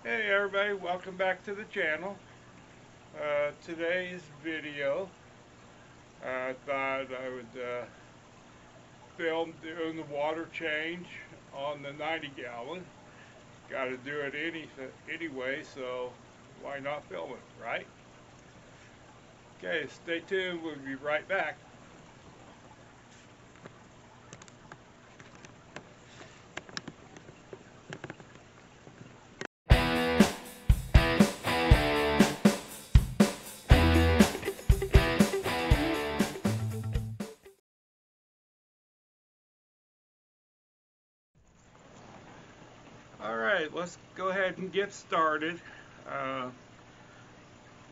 Hey everybody, welcome back to the channel. Today's video, I thought I would film doing the water change on the 90 gallon. Got to do it anyway, so why not film it, right? Okay, stay tuned, we'll be right back. Alright, let's go ahead and get started. Uh,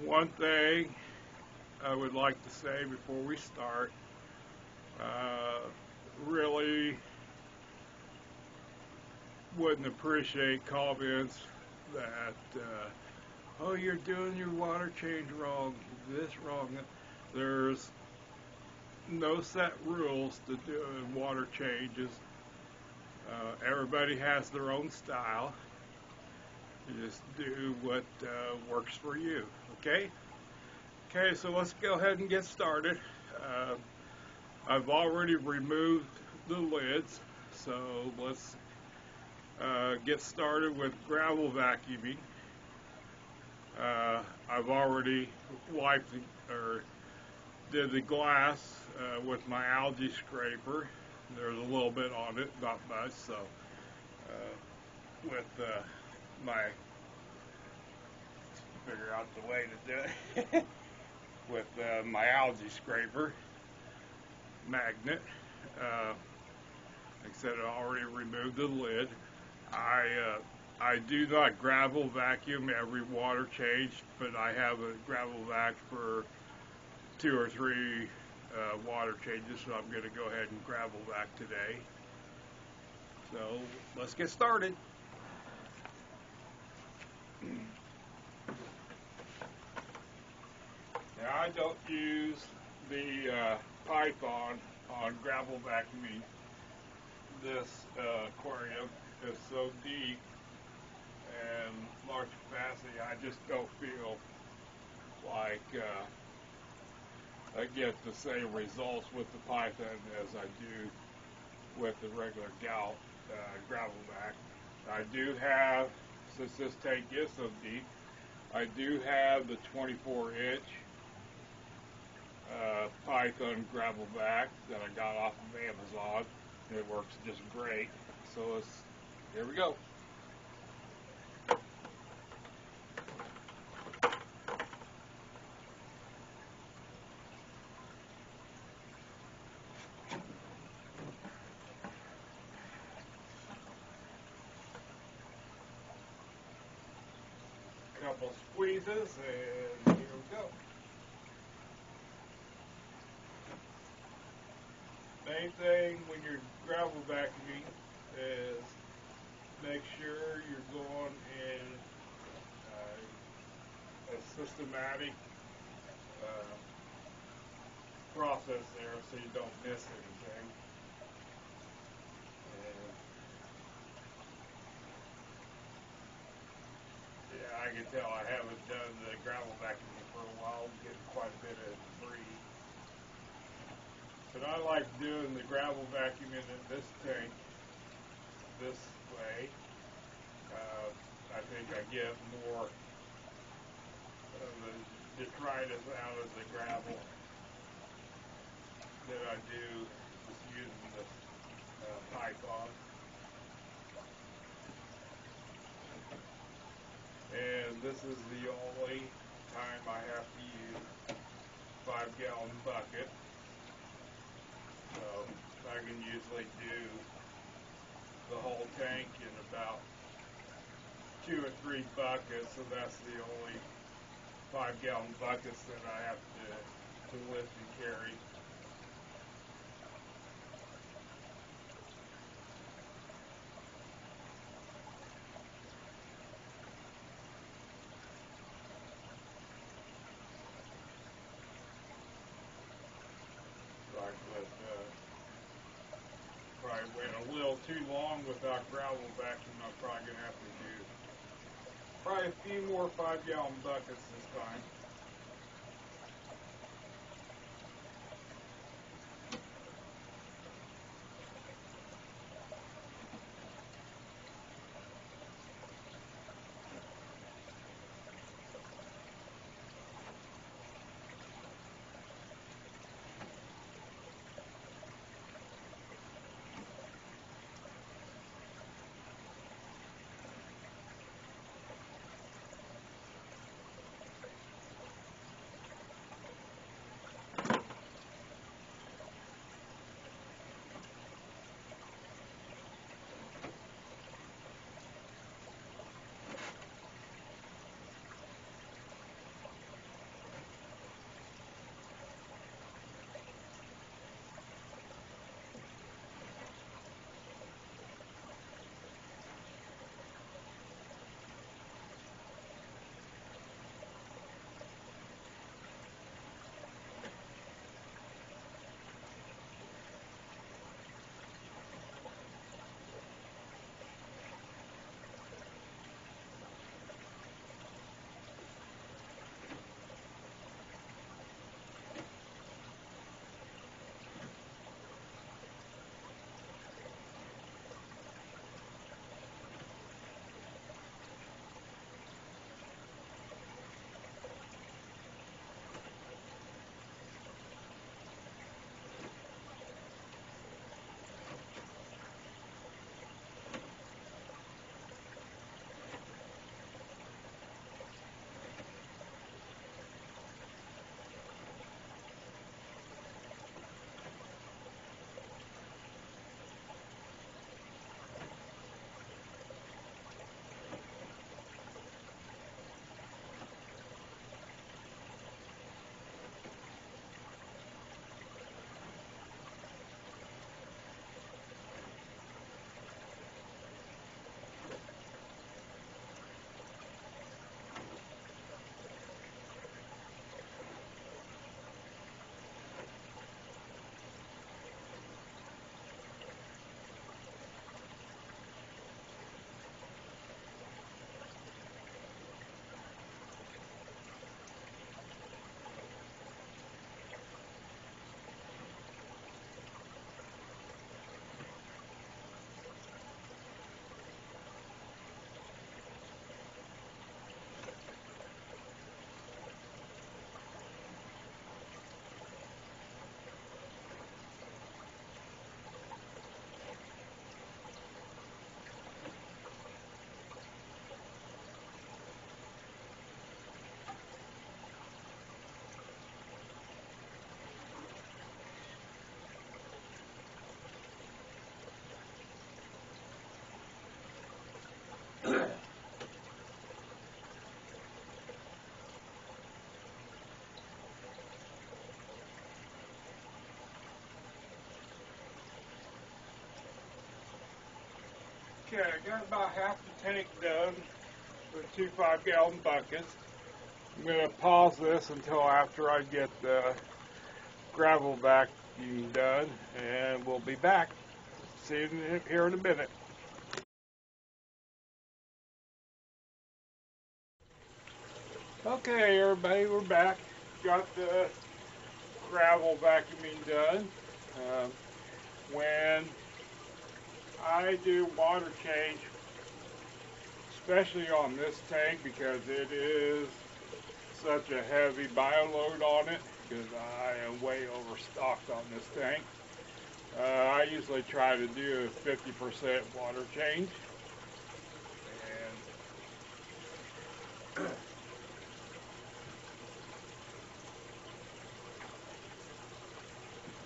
One thing I would like to say before we start, really wouldn't appreciate comments that, oh, you're doing your water change wrong, this wrong. There's no set rules to doing water changes. Everybody has their own style. You just do what works for you, okay? Okay, so let's go ahead and get started. I've already removed the lids, so let's get started with gravel vacuuming. I've already wiped or did the glass with my algae scraper. There's a little bit on it, not much, so with my, figure out the way to do it, with my algae scraper magnet. Like I said, I already removed the lid. I do not gravel vacuum every water change, but I have a gravel vac for 2 or 3 water changes, so I'm going to go ahead and gravel vac today. So let's get started. Now I don't use the Python on gravel vacuuming. This aquarium is so deep and large capacity, I just don't feel like I get the same results with the Python as I do with the regular gravel vac. I do have, since this tank is so deep, I do have the 24-inch Python gravel vac that I got off of Amazon. It works just great. So here we go. Couple squeezes and here we go. Main thing when you're gravel vacuuming is make sure you're going in a systematic process there so you don't miss anything. And yeah, I can tell I haven't done the gravel vacuuming for a while. I'm getting quite a bit of debris. But I like doing the gravel vacuuming in this tank this way. I think I get more of the detritus out of the gravel than I do just using the Python. And this is the only time I have to use 5-gallon bucket. So I can usually do the whole tank in about 2 or 3 buckets, so that's the only 5-gallon buckets that I have to lift and carry. Probably went a little too long without gravel vacuum. I'm probably going to have to do Probably a few more 5-gallon buckets this time. Okay, I got about half the tank done with 2 5-gallon buckets. I'm going to pause this until after I get the gravel vacuum done, and we'll be back. See you here in a minute. Okay, everybody, we're back. Got the gravel vacuuming done. When I do water change, especially on this tank because it is such a heavy bioload on it, because I am way overstocked on this tank, I usually try to do a 50% water change. And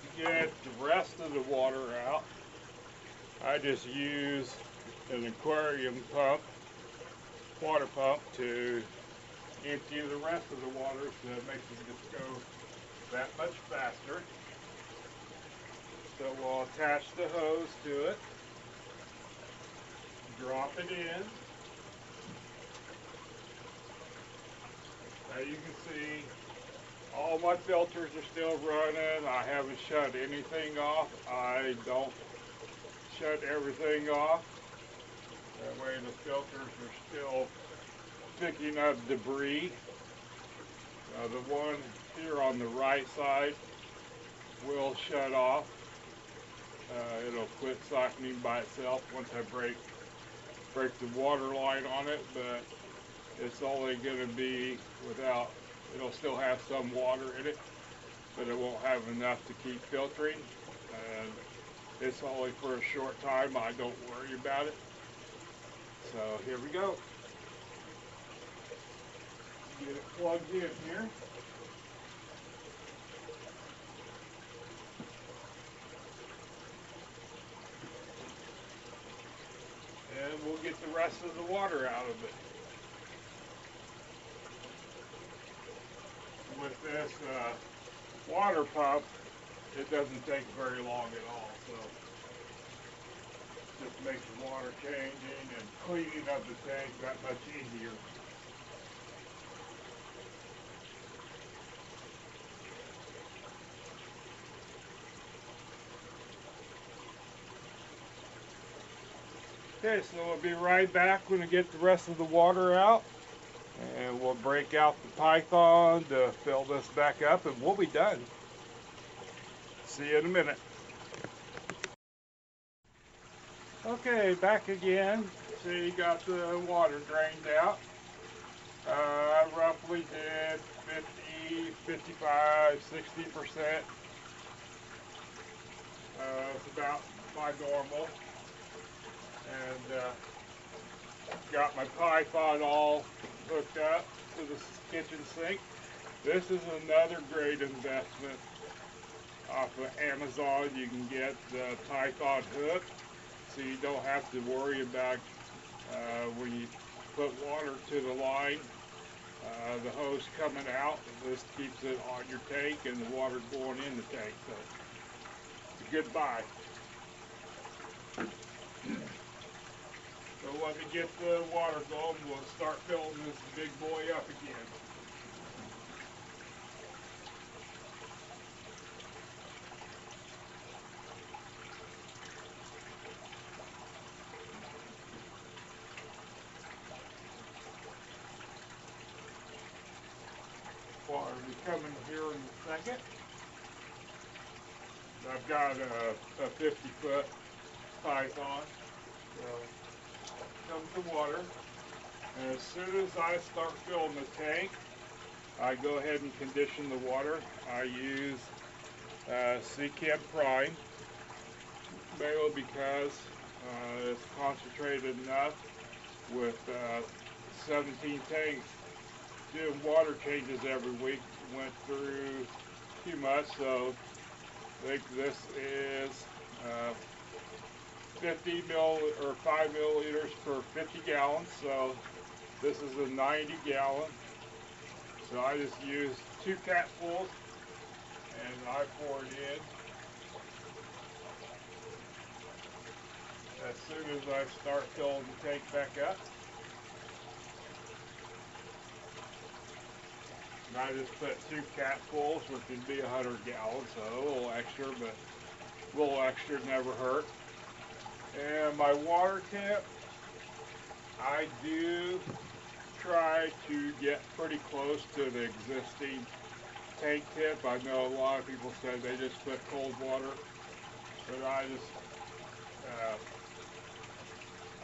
to get the rest of the water out, I just use an aquarium pump, water pump, to empty the rest of the water, so it makes it just go that much faster. So we'll attach the hose to it, drop it in. Now you can see all my filters are still running. I haven't shut anything off. I don't shut everything off. That way the filters are still picking up debris. The one here on the right side will shut off. It'll quit softening by itself once I break the water line on it, but it's only going to be without, it'll still have some water in it, but it won't have enough to keep filtering. And it's only for a short time. I don't worry about it. So here we go. Get it plugged in here. And we'll get the rest of the water out of it. With this water pump, it doesn't take very long at all, so just makes the water changing and cleaning of the tank that much easier. Okay, so we'll be right back when we get the rest of the water out, and we'll break out the Python to fill this back up, and we'll be done. See you in a minute. Okay, back again. So you got the water drained out. I roughly did 50, 55, 60%. It's about my normal. And got my Python all hooked up to the kitchen sink. This is another great investment off of Amazon. You can get the Python hook, so you don't have to worry about when you put water to the line, the hose coming out. This keeps it on your tank and the water going in the tank. So it's a good buy. So let me get the water going. We'll start filling this big boy up again. Water will be coming here in a second. I've got a 50-foot Python. So comes the water, and as soon as I start filling the tank, I go ahead and condition the water. I use Seachem Prime, mainly because it's concentrated enough with 17 tanks doing water changes every week. Went through too much, so I think this is 50 mil or 5 milliliters per 50 gallons, so this is a 90 gallon. So I just use 2 capfuls and I pour it in. As soon as I start filling the tank back up, and I just put 2 capfuls, which would be 100 gallons, so a little extra, but a little extra never hurt. And my water tip, I do try to get pretty close to the existing tank tip. I know a lot of people said they just put cold water, but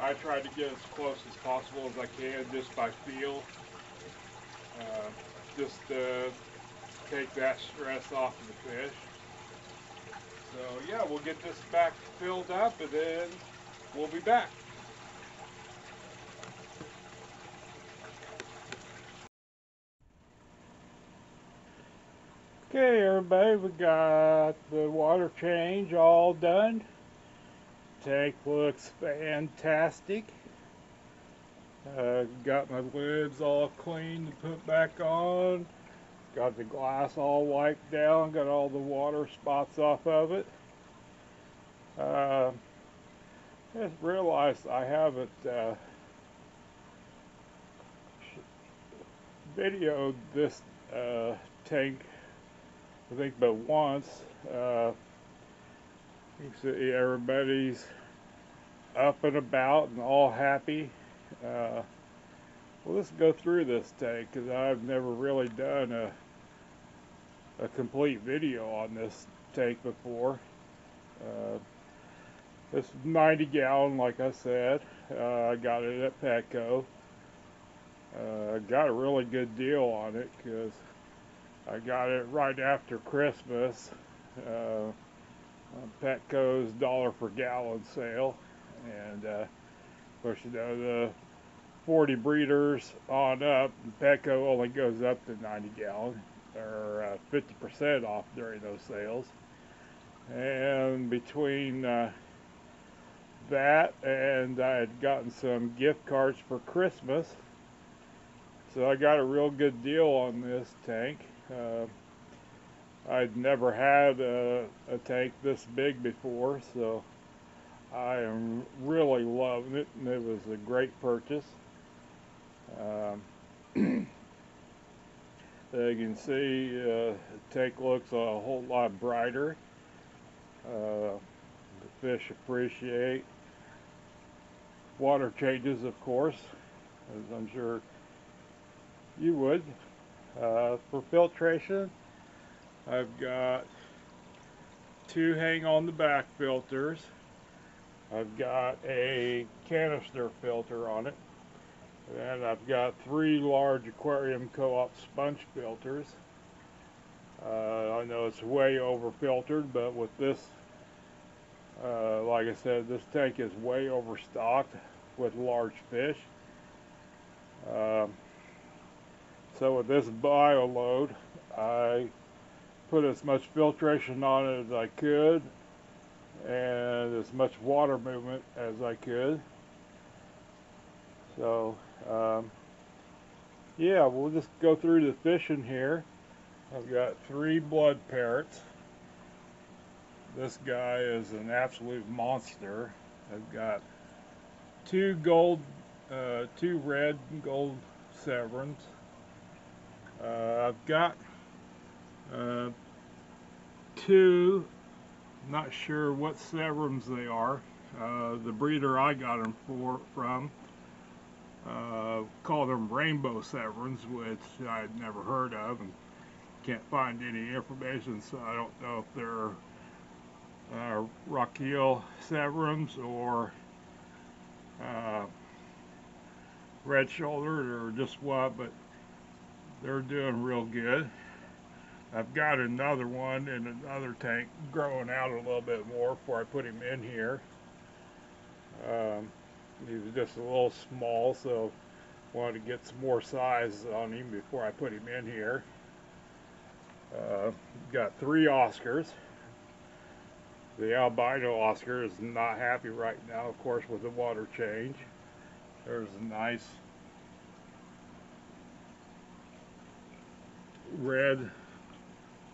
I try to get as close as possible as I can just by feel, just to take that stress off of the fish. So yeah, we'll get this back filled up and then we'll be back. Okay everybody, we got the water change all done. Tank looks fantastic. Got my lids all clean to put back on. Got the glass all wiped down, got all the water spots off of it. I just realized I haven't videoed this tank, I think, but once. You can see everybody's up and about and all happy. Well, let's go through this tank because I've never really done a complete video on this tank before. This is 90 gallon, like I said. I got it at Petco. I got a really good deal on it because I got it right after Christmas. On Petco's $1 per gallon sale, and of course, you know, the 40 breeders on up, Petco only goes up to 90 gallon, or 50% off during those sales. And between that and I had gotten some gift cards for Christmas, so I got a real good deal on this tank. I'd never had a tank this big before, so I am really loving it, and it was a great purchase. As you can see, the tank looks a whole lot brighter. The fish appreciate water changes, of course, as I'm sure you would. For filtration, I've got 2 hang on the back filters. I've got a canister filter on it, and I've got 3 large aquarium co-op sponge filters. I know it's way over filtered, but with this, like I said, this tank is way overstocked with large fish. So with this bio load, I put as much filtration on it as I could and as much water movement as I could. So yeah, we'll just go through the fishing here. I've got 3 blood parrots. This guy is an absolute monster. I've got 2 red and gold Severins. I've got 2, not sure what Severins they are. The breeder I got them from called them Rainbow Severins, which I'd never heard of and can't find any information, so I don't know if they're Rockeel Severins or red-shouldered or just what, but they're doing real good. I've got another one in another tank growing out a little bit more before I put him in here. He was just a little small, so wanted to get some more size on him before I put him in here. Got 3 Oscars. The albino Oscar is not happy right now, of course, with the water change. There's a nice red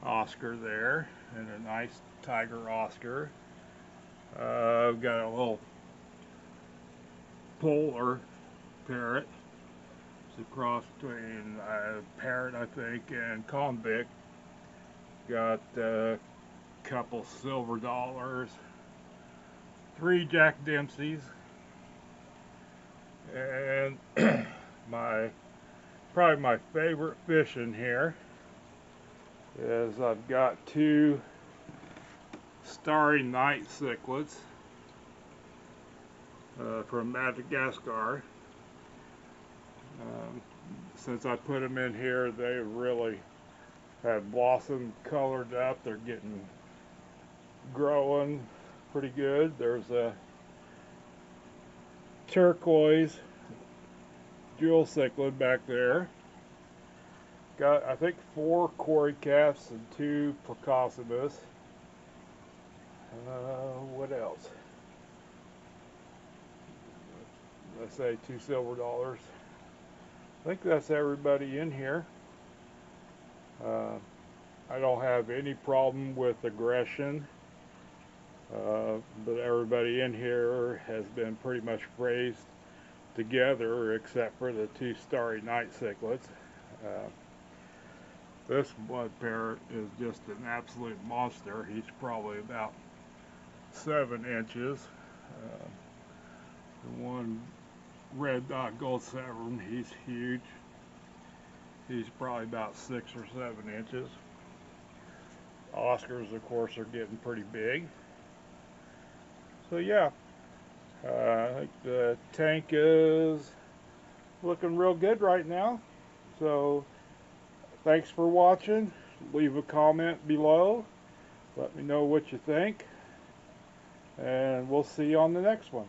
Oscar there, and a nice tiger Oscar. I've got a little polar parrot. It's a cross between a parrot, I think, and convict. Got a couple silver dollars, 3 Jack Dempseys, and probably my favorite fish in here is I've got 2 starry night cichlids from Madagascar. Since I put them in here, they really have blossomed, colored up. They're growing pretty good. There's a turquoise jewel cichlid back there. Got, I think, 4 corycaps and 2 Procosibus. What else? Let's say 2 silver dollars. I think that's everybody in here. I don't have any problem with aggression, but everybody in here has been pretty much raised together except for the 2 starry night cichlids. This blood parrot is just an absolute monster. He's probably about 7 inches. The one red dot gold severn. He's huge. He's probably about 6 or 7 inches. Oscars, of course, are getting pretty big. So yeah, I think the tank is looking real good right now. So thanks for watching. Leave a comment below. Let me know what you think. And we'll see you on the next one.